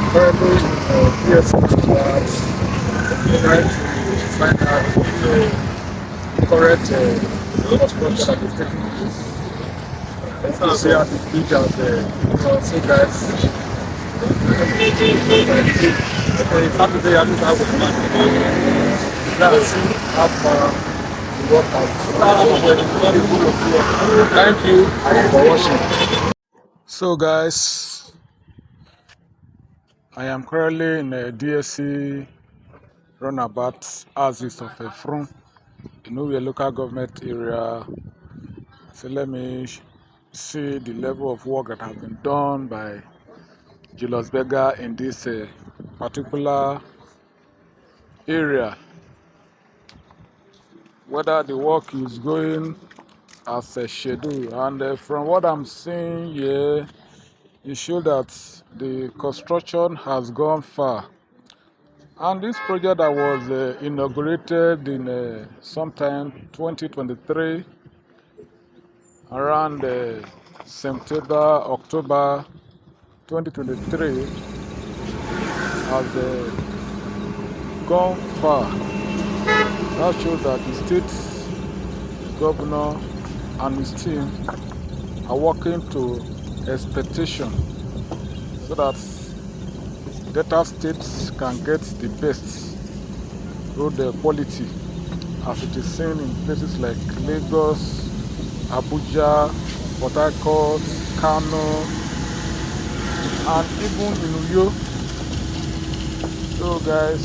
Currently, yes, that's trying to find out the correct construction that is taking place. You see how the bridge out there. So guys, Saturday I just have a plan. Let's see how far the work has. Thank you for watching. So guys, I am currently in a DSC runabout axis of Effurun in Ubiri local government area. So let me see the level of work that has been done by Julius Berger in this particular area. Whether the work is going as a schedule, and from what I'm seeing here, it shows that the construction has gone far. And this project that was inaugurated in sometime 2023, around September, October 2023, has gone far. That shows that the state governor and his team are working to expectation so that Delta states can get the best road quality as it is seen in places like Lagos, Abuja, Port Harcourt, Kano, and even in Uyo. So guys,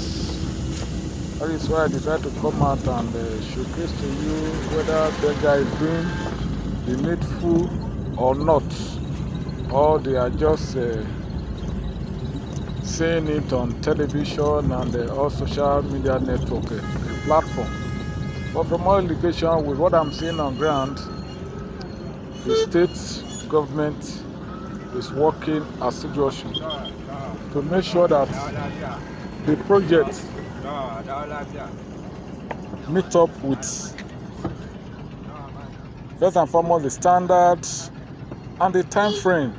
that is why I decided to come out and showcase to you whether Berger is doing the needful or not, or they are just saying it on television and all social media network platform. But from all indication, with what I'm seeing on ground, the state government is working assiduously to make sure that the project meet up with, first and foremost, the standards and the time frame.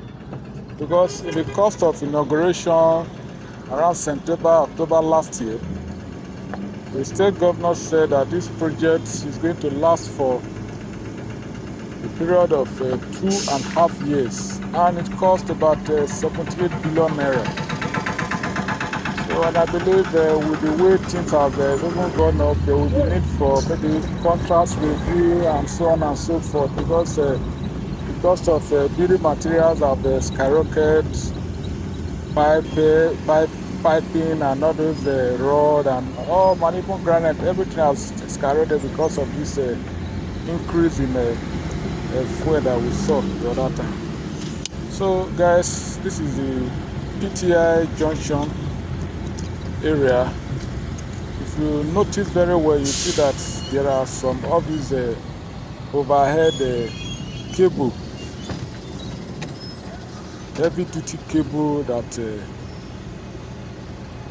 Because in the cost of inauguration around September, October last year, the state governor said that this project is going to last for a period of 2.5 years, and it cost about 78 billion naira. So, and I believe with the way things have even gone up, there will be need for maybe contract review and so on and so forth, because the cost of building materials have skyrocketed, piping and all those rod and all even granite, everything has skyrocketed because of this increase in fuel that we saw the other time. So guys, this is the PTI junction area. If you notice very well, you see that there are some of these overhead cable, heavy duty cable that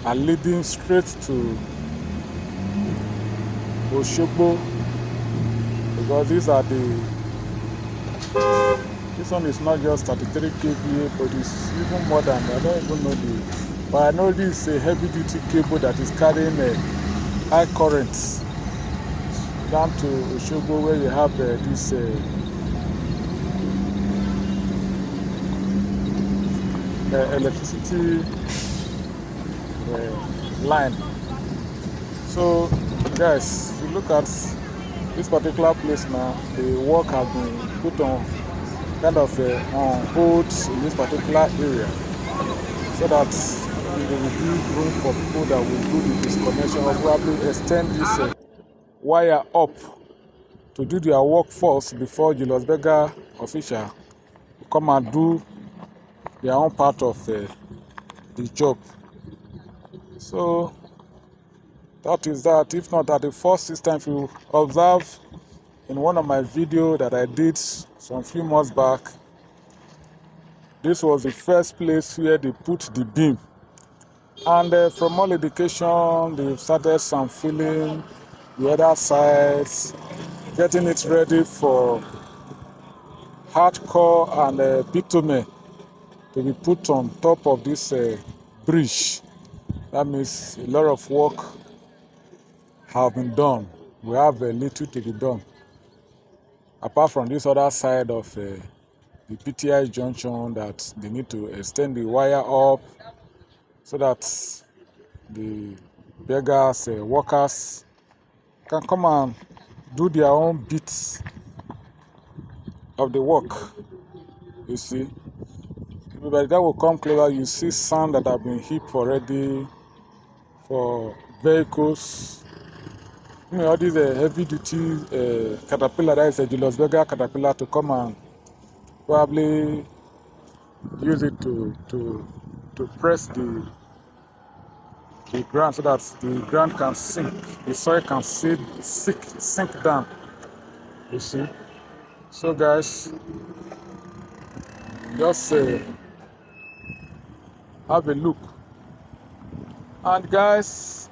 are leading straight to Oshogbo, because these are this one is not just 33 kVA, but it's even more than that. I don't even know but I know this is a heavy duty cable that is carrying high currents down to Oshogbo, where you have this electricity line. So guys, if you look at this particular place now, the work has been put on kind of on hold in this particular area, so that there will be room for people that will do the disconnection or probably extend this wire up to do their work first before Julius Berger official will come and do their own part of the job. So that is that. If not, at the first system, if you observe in one of my videos that I did some few months back, this was the first place where they put the beam. And from all indication, they've started some filling the other sides, getting it ready for hardcore and bitumen to be put on top of this bridge. That means a lot of work have been done. We have a little to be done. Apart from this other side of the PTI junction, that they need to extend the wire up so that the beggars, workers can come and do their own bits of the work. You see, by the time we come closer, you see sand that have been heaped already for vehicles. I mean, all these heavy duty caterpillar, that is a Julius Berger caterpillar, to come and probably use it to press the ground so that the ground can sink, the soil can sink down. You see. So guys, just have a look. And guys,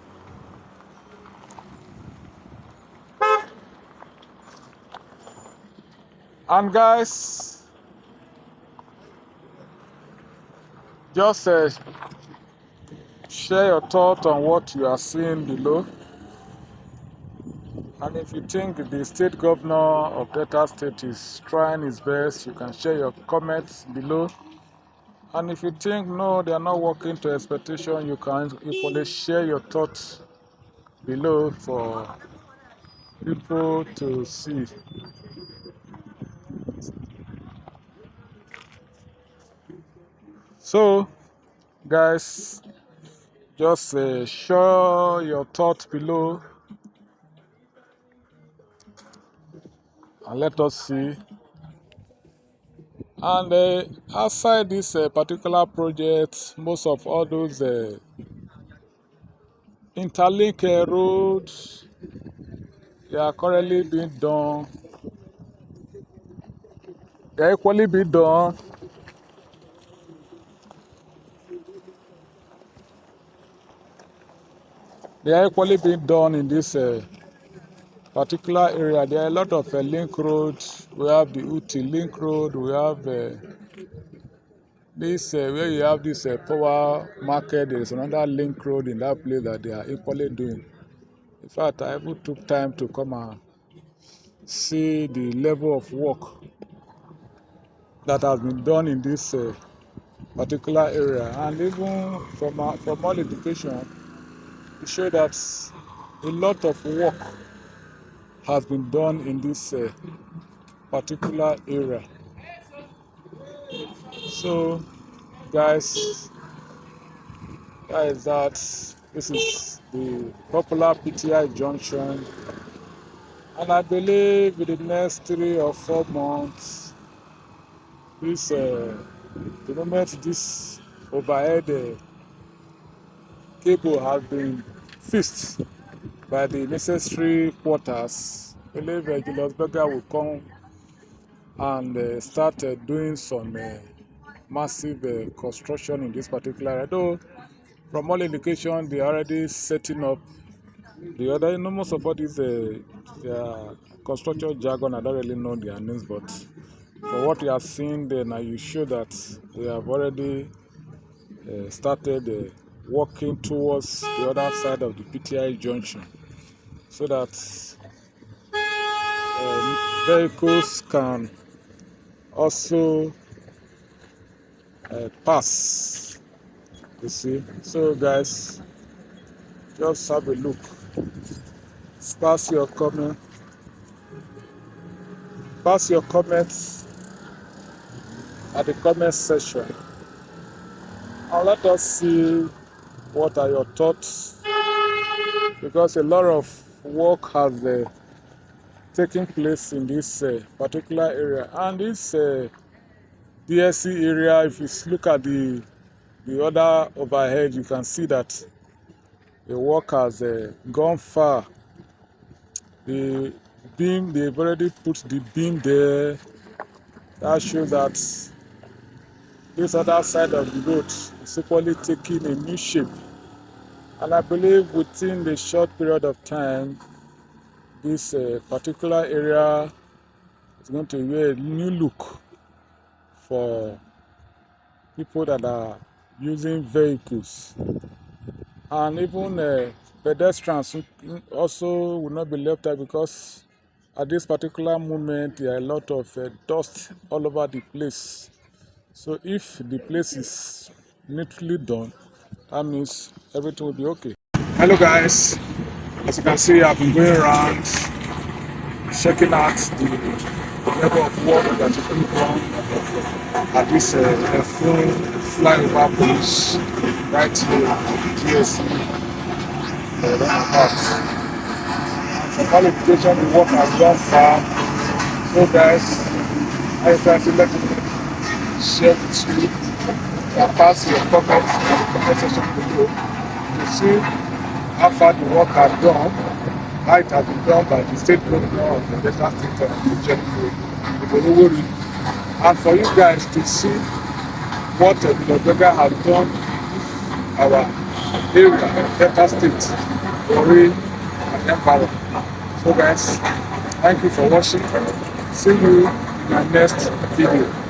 just share your thought on what you are seeing below. And if you think the state governor of Delta State is trying his best, you can share your comments below. And if you think no, they are not working to expectation, you can equally share your thoughts below for people to see. So guys, just share your thoughts below and let us see. And outside this particular project, most of all those interlink roads, they are currently being done. They are equally being done. They are equally being done in this particular area. There are a lot of link roads. We have the Uti link road. We have this where you have this power market. There is another link road in that place that they are equally doing. In fact, I even took time to come and see the level of work that has been done in this particular area, and even from all indication, it shows that a lot of work has been done in this particular area. So guys, that is that. This is the popular PTI junction, and I believe in the next 3 or 4 months, this the moment this overhead cable has been fixed by the necessary quarters, I believe Julius Berger will come and start doing some massive construction in this particular area. Though from all indications, they are already setting up the other. Most of what is their construction jargon, I don't really know their names, but for what you have seen there now, you show that they have already started walking towards the other side of the PTI junction, so that vehicles can also pass. You see. So guys, just have a look. Pass your comments at the comment section, and let us see what are your thoughts, because a lot of work has taking place in this particular area. And this DSC area, if you look at the other overhead, you can see that the work has gone far. The beam, they've already put the beam there. That shows that this other side of the road is equally taking a new shape. And I believe within the short period of time, this particular area is going to be a new look for people that are using vehicles, and even pedestrians also will not be left out, because at this particular moment there are a lot of dust all over the place. So if the place is neatly done, that means everything will be okay. Hello guys, as you can see, I've been going around checking out the level of work that is being done at this Effurun Flyoverbridge right here at GSC roundabout. For qualification, the work has gone far. So guys, I try to let me share with you. You can pass your comments in the comment section below to see how far the work has done, how it has been done by the state governor of the Delta State Ubiri, and for you guys to see what Julius Berger has done in our area, Delta State, Warri and Warri. So guys, thank you for watching. See you in my next video.